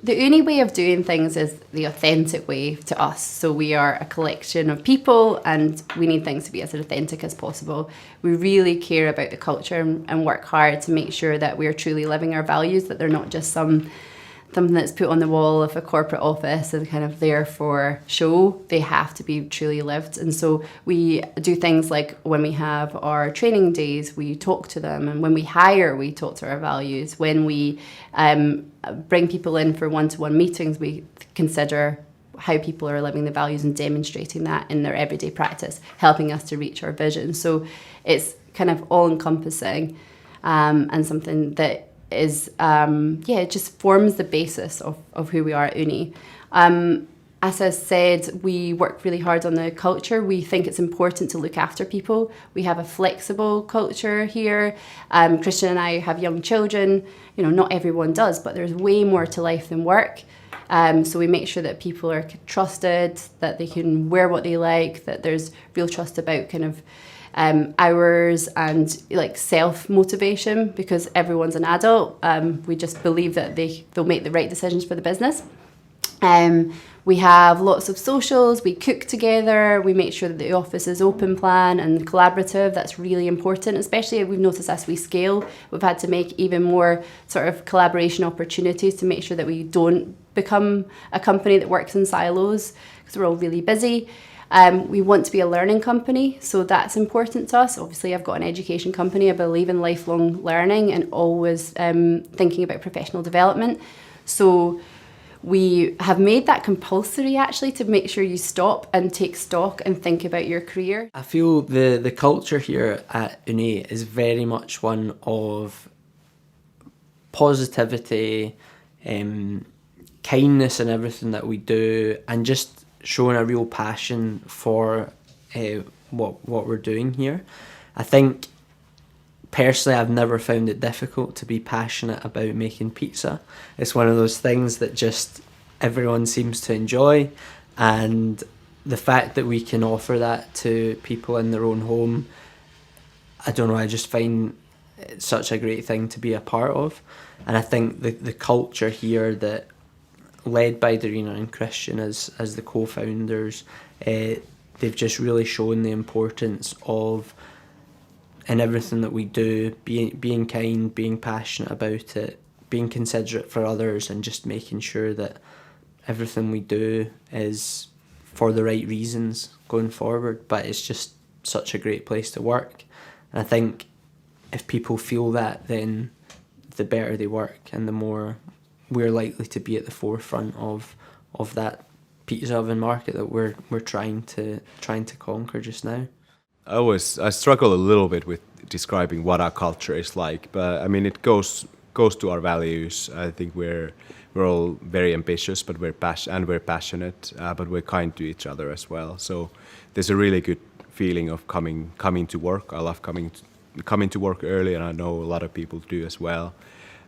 The only way of doing things is the authentic way to us. So we are a collection of people and we need things to be as authentic as possible. We really care about the culture and work hard to make sure that we're truly living our values, that they're not just something that's put on the wall of a corporate office and kind of there for show. They have to be truly lived. And so we do things like when we have our training days, we talk to them. And when we hire, we talk to our values. When we bring people in for one-to-one meetings, we consider how people are living the values and demonstrating that in their everyday practice, helping us to reach our vision. So it's kind of all-encompassing and something that is, it just forms the basis of who we are at uni. As I said, we work really hard on the culture. We think it's important to look after people. We have a flexible culture here. Christian and I have young children. You know, not everyone does, but there's way more to life than work. So we make sure that people are trusted, that they can wear what they like, that there's real trust about kind of hours and like self-motivation, because everyone's an adult. We just believe that they'll make the right decisions for the business. We have lots of socials, we cook together, we make sure that the office is open plan and collaborative. That's really important, especially we've noticed as we scale, we've had to make even more sort of collaboration opportunities to make sure that we don't become a company that works in silos, because we're all really busy. We want to be a learning company, so that's important to us. Obviously, I've got an education company. I believe in lifelong learning and always thinking about professional development. So we have made that compulsory, actually, to make sure you stop and take stock and think about your career. I feel the culture here at uni is very much one of positivity, kindness in everything that we do, and just showing a real passion for what we're doing here. I think personally I've never found it difficult to be passionate about making pizza. It's one of those things that just everyone seems to enjoy, and the fact that we can offer that to people in their own home, I don't know, I just find it such a great thing to be a part of. And I think the culture here, that led by Darina and Christian as the co-founders, they've just really shown the importance of, in everything that we do, being kind, being passionate about it, being considerate for others, and just making sure that everything we do is for the right reasons going forward. But it's just such a great place to work. And I think if people feel that, then the better they work and the more we're likely to be at the forefront of that pizza oven market that we're trying to conquer just now. I struggle a little bit with describing what our culture is like, but I mean it goes to our values. I think we're all very ambitious, but we're passionate, but we're kind to each other as well. So there's a really good feeling of coming to work. I love coming to work early, and I know a lot of people do as well.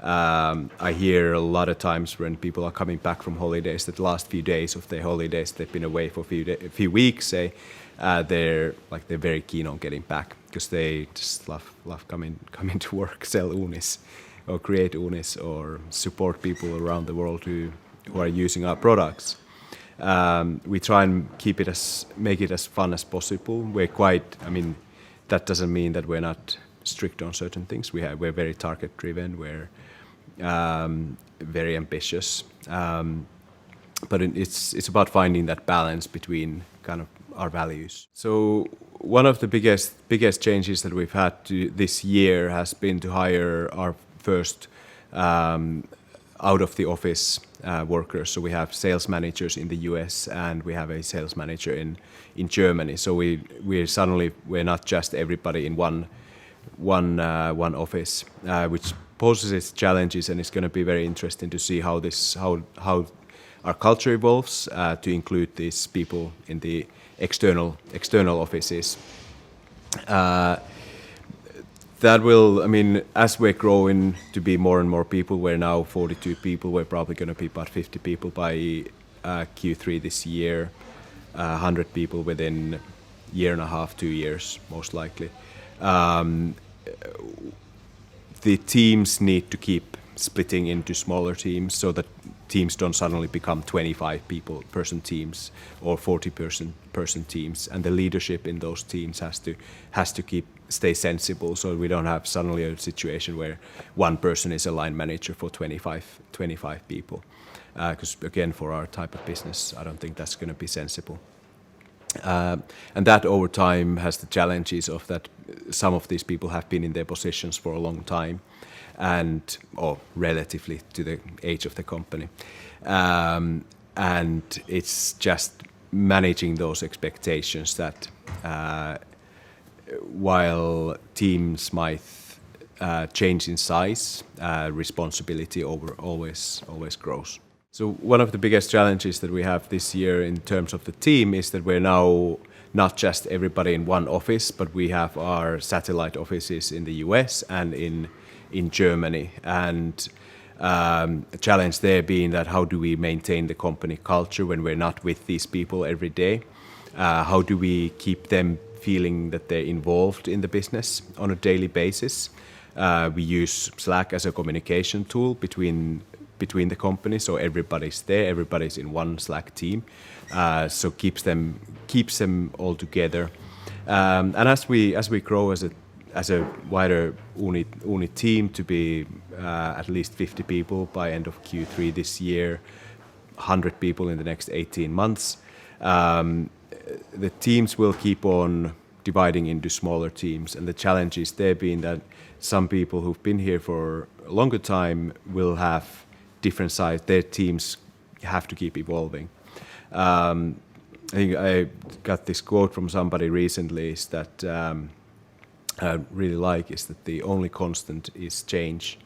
I hear a lot of times when people are coming back from holidays that the last few days of their holidays, they've been away for a few weeks, say, they're very keen on getting back, because they just love coming to work, sell unis or create unis or support people around the world who are using our products. We try and make it as fun as possible. That doesn't mean that we're not strict on certain things. We're very target driven. We're very ambitious, but it's about finding that balance between kind of our values. So one of the biggest changes that we've had this year has been to hire our first out of the office workers. So we have sales managers in the US and we have a sales manager in Germany. So we're not just everybody in one office, which poses its challenges, and it's going to be very interesting to see how our culture evolves to include these people in the external offices. That will, as we're growing to be more and more people, we're now 42 people, we're probably going to be about 50 people by Q3 this year, 100 people within a year and a half, 2 years, most likely. The teams need to keep splitting into smaller teams so that teams don't suddenly become 25 person teams or 40 person teams, and the leadership in those teams has to stay sensible, so we don't have suddenly a situation where one person is a line manager for 25 people. Because again, for our type of business, I don't think that's going to be sensible. And that over time has the challenges of that some of these people have been in their positions for a long time, or relatively to the age of the company. And it's just managing those expectations that while teams might change in size, responsibility always grows. So one of the biggest challenges that we have this year in terms of the team is that we're now not just everybody in one office, but we have our satellite offices in the US and in Germany. And the challenge there being that how do we maintain the company culture when we're not with these people every day? How do we keep them feeling that they're involved in the business on a daily basis? We use Slack as a communication tool between the companies, so everybody's there, everybody's in one Slack team, so keeps them all together. And as we grow as a wider Uni team to be at least 50 people by end of Q3 this year, 100 people in the next 18 months, the teams will keep on dividing into smaller teams, and the challenge is there being that some people who've been here for a longer time will have different size. Their teams have to keep evolving. I think I got this quote from somebody recently is that I really like is that the only constant is change.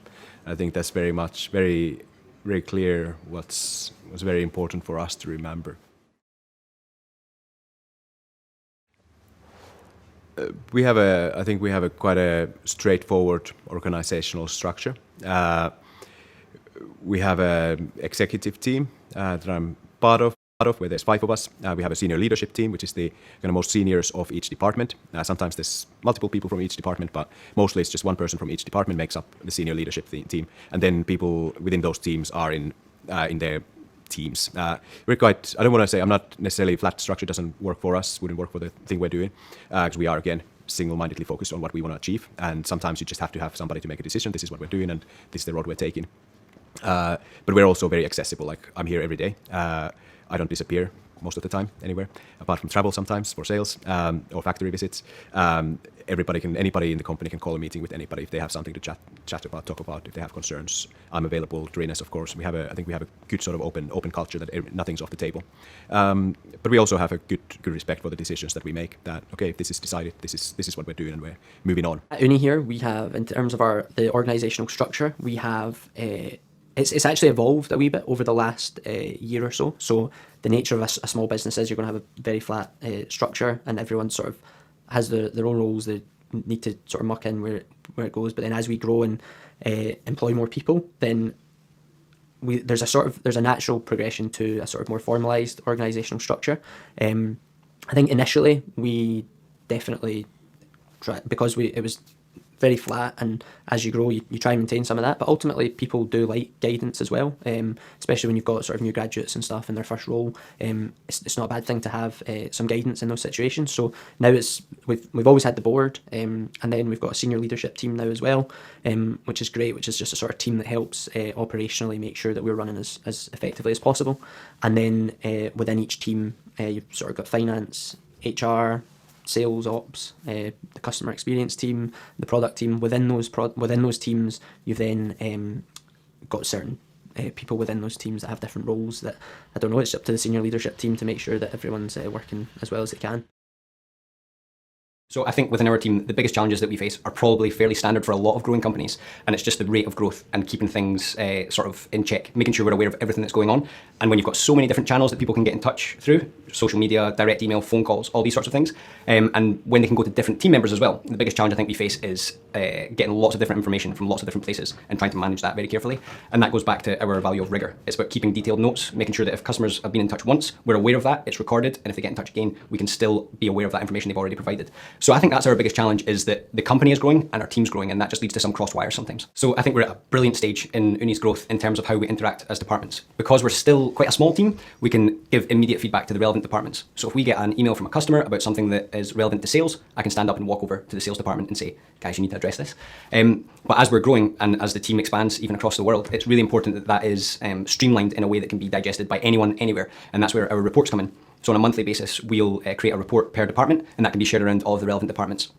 I think that's very clear what's very important for us to remember. I think we have quite a straightforward organizational structure. We have an executive team that I'm part of, where there's 5 of us. We have a senior leadership team, which is the kind of most seniors of each department. Sometimes there's multiple people from each department, but mostly it's just one person from each department makes up the senior leadership team. And then people within those teams are in their teams. We're quite, I don't want to say, I'm not necessarily flat structure doesn't work for us, wouldn't work for the thing we're doing, because we are, again, single-mindedly focused on what we want to achieve. And sometimes you just have to have somebody to make a decision. This is what we're doing, and this is the road we're taking. But we're also very accessible. Like, I'm here every day. I don't disappear most of the time anywhere, apart from travel sometimes for sales or factory visits. Anybody in the company can call a meeting with anybody if they have something to chat about, talk about, if they have concerns. I'm available during this, of course. I think we have a good sort of open culture that nothing's off the table. But we also have a good respect for the decisions that we make. That okay, if this is decided, this is what we're doing, and we're moving on. At Uni here, we have, in terms of the organisational structure, we have it's actually evolved a wee bit over the last year or so. So the nature of a small business is you're going to have a very flat structure, and everyone sort of has their own roles. They need to sort of muck in where it goes. But then as we grow and employ more people, then there's a natural progression to a sort of more formalised organisational structure. I think initially we definitely because it was very flat, and as you grow you try and maintain some of that, but ultimately people do like guidance as well, especially when you've got sort of new graduates and stuff in their first role. It's not a bad thing to have some guidance in those situations. So now we've always had the board, and then we've got a senior leadership team now as well, which is great, which is just a sort of team that helps operationally make sure that we're running as effectively as possible. And then within each team you've sort of got finance, HR, sales, ops, the customer experience team, the product team. Within those teams, you've then got certain people within those teams that have different roles. That I don't know. It's up to the senior leadership team to make sure that everyone's working as well as they can. So I think within our team, the biggest challenges that we face are probably fairly standard for a lot of growing companies, and it's just the rate of growth and keeping things sort of in check, making sure we're aware of everything that's going on. And when you've got so many different channels that people can get in touch through, social media, direct email, phone calls, all these sorts of things, and when they can go to different team members as well, the biggest challenge I think we face is getting lots of different information from lots of different places and trying to manage that very carefully. And that goes back to our value of rigor. It's about keeping detailed notes, making sure that if customers have been in touch once, we're aware of that, it's recorded, and if they get in touch again, we can still be aware of that information they've already provided. So I think that's our biggest challenge, is that the company is growing and our team's growing, and that just leads to some cross wires sometimes. So I think we're at a brilliant stage in Uni's growth in terms of how we interact as departments. Because we're still quite a small team, we can give immediate feedback to the relevant departments. So if we get an email from a customer about something that is relevant to sales, I can stand up and walk over to the sales department and say, guys, you need to address this. But as we're growing and as the team expands even across the world, it's really important that that is streamlined in a way that can be digested by anyone, anywhere. And that's where our reports come in. So on a monthly basis, we'll create a report per department, and that can be shared around all of the relevant departments.